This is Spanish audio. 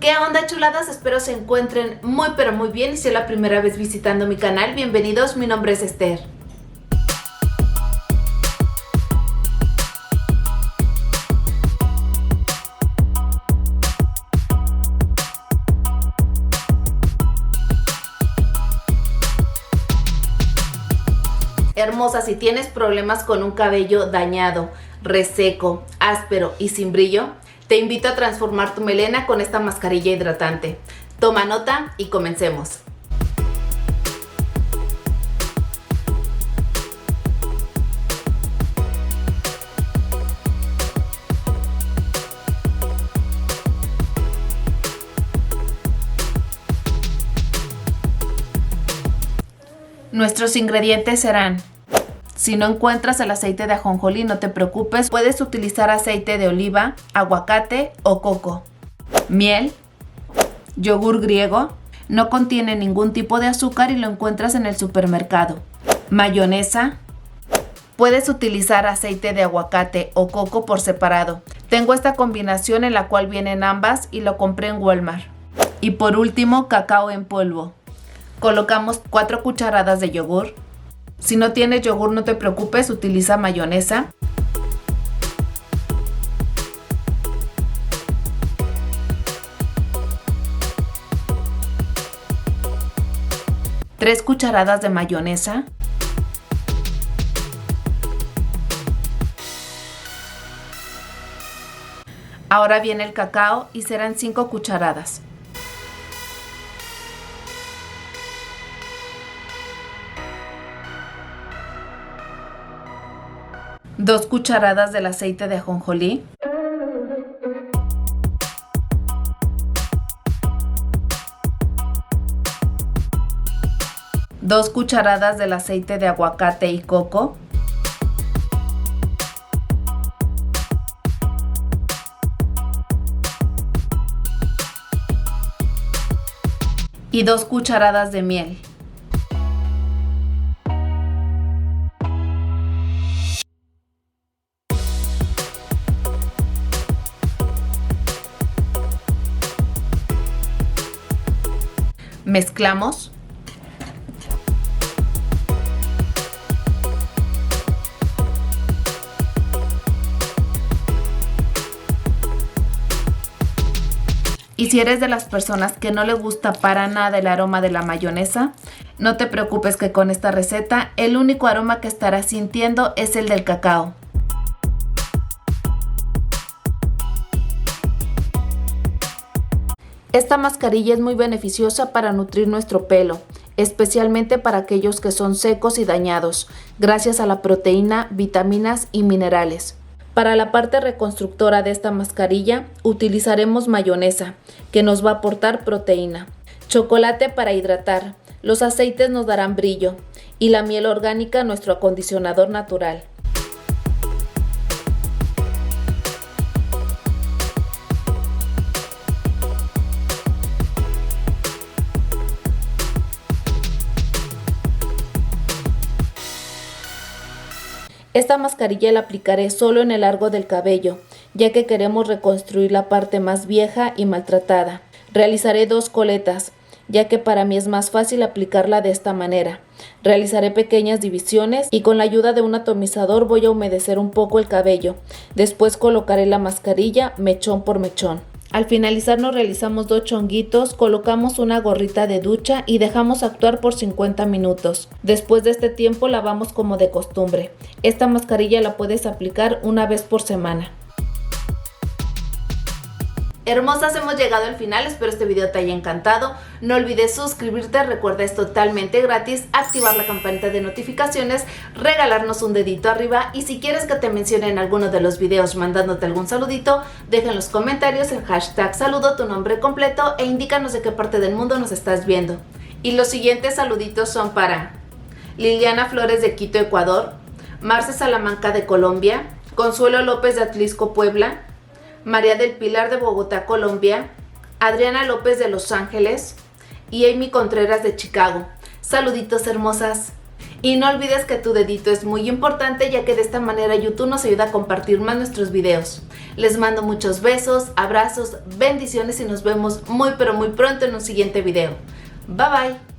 ¿Qué onda, chuladas? Espero se encuentren muy pero muy bien y si es la primera vez visitando mi canal, bienvenidos, mi nombre es Esther. Hermosa, si tienes problemas con un cabello dañado, reseco, áspero y sin brillo, te invito a transformar tu melena con esta mascarilla hidratante. Toma nota y comencemos. Nuestros ingredientes serán: si no encuentras el aceite de ajonjolí, no te preocupes, puedes utilizar aceite de oliva, aguacate o coco, miel, yogur griego, no contiene ningún tipo de azúcar y lo encuentras en el supermercado, mayonesa, puedes utilizar aceite de aguacate o coco por separado. Tengo esta combinación en la cual vienen ambas y lo compré en Walmart. Y por último, cacao en polvo. Colocamos 4 cucharadas de yogur. Si no tienes yogur, no te preocupes, utiliza mayonesa. Tres cucharadas de mayonesa. Ahora viene el cacao y serán 5 cucharadas. Dos cucharadas del aceite de ajonjolí. Dos cucharadas del aceite de aguacate y coco. Y 2 cucharadas de miel. Mezclamos. Y si eres de las personas que no le gusta para nada el aroma de la mayonesa, no te preocupes que con esta receta el único aroma que estarás sintiendo es el del cacao. Esta mascarilla es muy beneficiosa para nutrir nuestro pelo, especialmente para aquellos que son secos y dañados, gracias a la proteína, vitaminas y minerales. Para la parte reconstructora de esta mascarilla utilizaremos mayonesa, que nos va a aportar proteína, chocolate para hidratar, los aceites nos darán brillo y la miel orgánica nuestro acondicionador natural. Esta mascarilla la aplicaré solo en el largo del cabello, ya que queremos reconstruir la parte más vieja y maltratada. Realizaré 2 coletas, ya que para mí es más fácil aplicarla de esta manera. Realizaré pequeñas divisiones y con la ayuda de un atomizador voy a humedecer un poco el cabello. Después colocaré la mascarilla mechón por mechón. Al finalizar nos realizamos 2 chonguitos, colocamos una gorrita de ducha y dejamos actuar por 50 minutos. Después de este tiempo lavamos como de costumbre. Esta mascarilla la puedes aplicar una vez por semana. Hermosas, hemos llegado al final, espero este video te haya encantado. No olvides suscribirte, recuerda es totalmente gratis, activar la campanita de notificaciones, regalarnos un dedito arriba y si quieres que te mencione en alguno de los videos mandándote algún saludito, deja en los comentarios el hashtag saludo, tu nombre completo e indícanos de qué parte del mundo nos estás viendo. Y los siguientes saluditos son para Liliana Flores de Quito, Ecuador, Marce Salamanca de Colombia, Consuelo López de Atlisco, Puebla, María del Pilar de Bogotá, Colombia, Adriana López de Los Ángeles y Amy Contreras de Chicago. Saluditos, hermosas. Y no olvides que tu dedito es muy importante, ya que de esta manera YouTube nos ayuda a compartir más nuestros videos. Les mando muchos besos, abrazos, bendiciones y nos vemos muy pero muy pronto en un siguiente video. Bye bye.